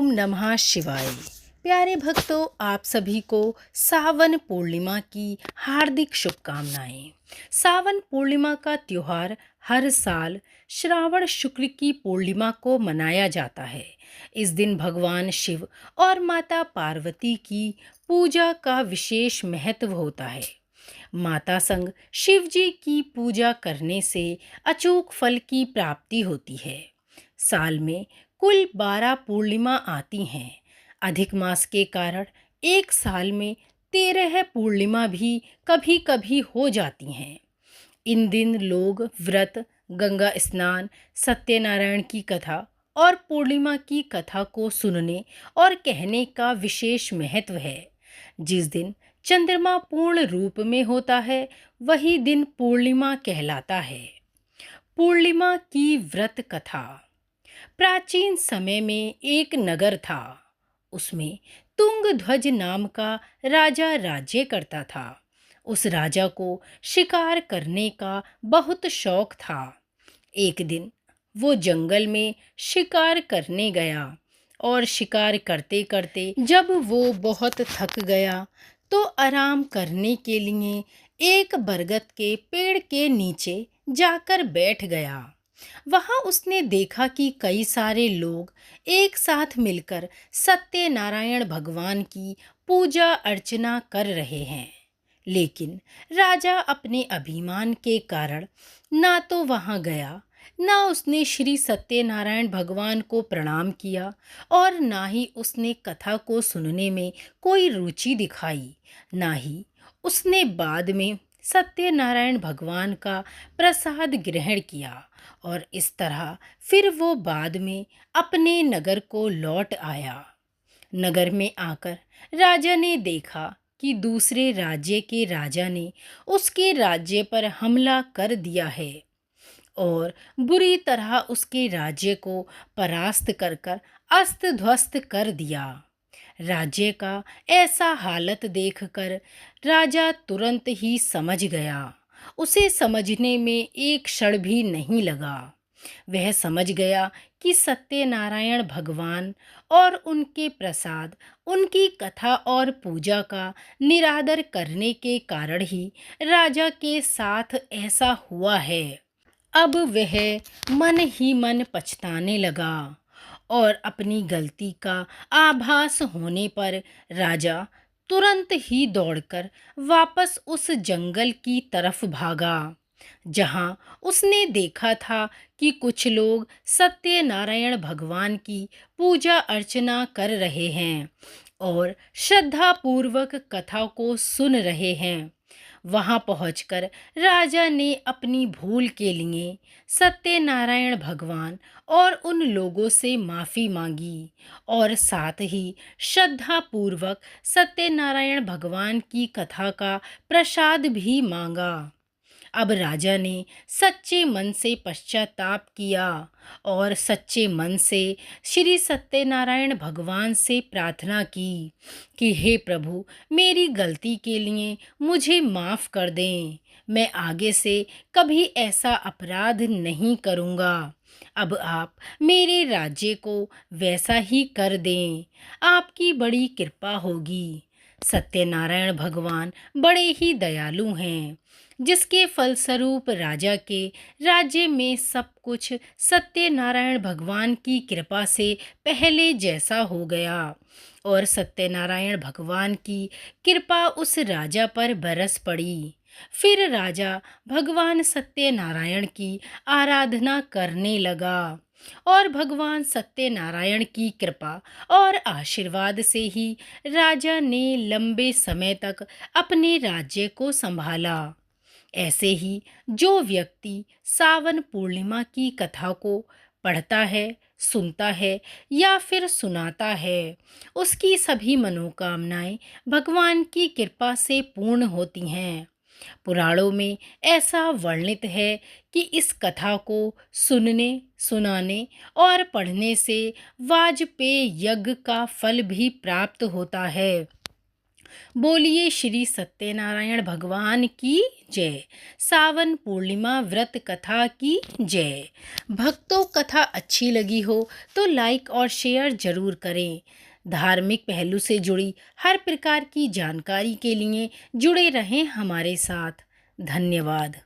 ओम नमः शिवाय। प्यारे भक्तों, आप सभी को सावन पूर्णिमा की हार्दिक शुभकामनाएं। सावन पूर्णिमा का त्योहार हर साल श्रावण शुक्ल की पूर्णिमा को मनाया जाता है। इस दिन भगवान शिव और माता पार्वती की पूजा का विशेष महत्व होता है। माता संग शिव जी की पूजा करने से अचूक फल की प्राप्ति होती है। साल में कुल 12 पूर्णिमा आती हैं। अधिक मास के कारण एक साल में 13 पूर्णिमा भी कभी कभी हो जाती हैं। इन दिन लोग व्रत, गंगा स्नान, सत्यनारायण की कथा और पूर्णिमा की कथा को सुनने और कहने का विशेष महत्व है। जिस दिन चंद्रमा पूर्ण रूप में होता है वही दिन पूर्णिमा कहलाता है। पूर्णिमा की व्रत कथा। प्राचीन समय में एक नगर था। उसमें तुंगध्वज नाम का राजा राज्य करता था। उस राजा को शिकार करने का बहुत शौक था। एक दिन वो जंगल में शिकार करने गया और शिकार करते करते जब वो बहुत थक गया तो आराम करने के लिए एक बरगद के पेड़ के नीचे जाकर बैठ गया। वहां उसने देखा कि कई सारे लोग एक साथ मिलकर सत्यनारायण भगवान की पूजा अर्चना कर रहे हैं। लेकिन राजा अपने अभिमान के कारण ना तो वहां गया, ना उसने श्री सत्यनारायण भगवान को प्रणाम किया और ना ही उसने कथा को सुनने में कोई रुचि दिखाई। ना ही उसने बाद में सत्यनारायण भगवान का प्रसाद ग्रहण किया और इस तरह फिर वो बाद में अपने नगर को लौट आया। नगर में आकर राजा ने देखा कि दूसरे राज्य के राजा ने उसके राज्य पर हमला कर दिया है और बुरी तरह उसके राज्य को परास्त कर कर अस्त ध्वस्त कर दिया। राज्य का ऐसा हालत देखकर राजा तुरंत ही समझ गया। उसे समझने में एक क्षण भी नहीं लगा। वह समझ गया कि सत्यनारायण भगवान और उनके प्रसाद, उनकी कथा और पूजा का निरादर करने के कारण ही राजा के साथ ऐसा हुआ है। अब वह मन ही मन पछताने लगा और अपनी गलती का आभास होने पर राजा तुरंत ही दौड़कर वापस उस जंगल की तरफ भागा जहां उसने देखा था कि कुछ लोग सत्यनारायण भगवान की पूजा अर्चना कर रहे हैं और श्रद्धापूर्वक कथा को सुन रहे हैं। वहां पहुंचकर राजा ने अपनी भूल के लिए सत्यनारायण भगवान और उन लोगों से माफ़ी मांगी और साथ ही श्रद्धापूर्वक सत्यनारायण भगवान की कथा का प्रसाद भी मांगा। अब राजा ने सच्चे मन से पश्चाताप किया और सच्चे मन से श्री सत्यनारायण भगवान से प्रार्थना की कि हे प्रभु, मेरी गलती के लिए मुझे माफ़ कर दें। मैं आगे से कभी ऐसा अपराध नहीं करूँगा। अब आप मेरे राज्य को वैसा ही कर दें। आपकी बड़ी कृपा होगी। सत्यनारायण भगवान बड़े ही दयालु हैं, जिसके फलस्वरूप राजा के राज्य में सब कुछ सत्यनारायण भगवान की कृपा से पहले जैसा हो गया और सत्यनारायण भगवान की कृपा उस राजा पर बरस पड़ी। फिर राजा भगवान सत्यनारायण की आराधना करने लगा और भगवान सत्यनारायण की कृपा और आशीर्वाद से ही राजा ने लंबे समय तक अपने राज्य को संभाला। ऐसे ही जो व्यक्ति सावन पूर्णिमा की कथा को पढ़ता है, सुनता है या फिर सुनाता है, उसकी सभी मनोकामनाएं भगवान की कृपा से पूर्ण होती हैं। पुराणों में ऐसा वर्णित है कि इस कथा को सुनने, सुनाने और पढ़ने से वाजपेय यज्ञ का फल भी प्राप्त होता है। बोलिए श्री सत्यनारायण भगवान की जय। सावन पूर्णिमा व्रत कथा की जय। भक्तों, कथा अच्छी लगी हो तो लाइक और शेयर जरूर करें। धार्मिक पहलू से जुड़ी हर प्रकार की जानकारी के लिए जुड़े रहें हमारे साथ। धन्यवाद।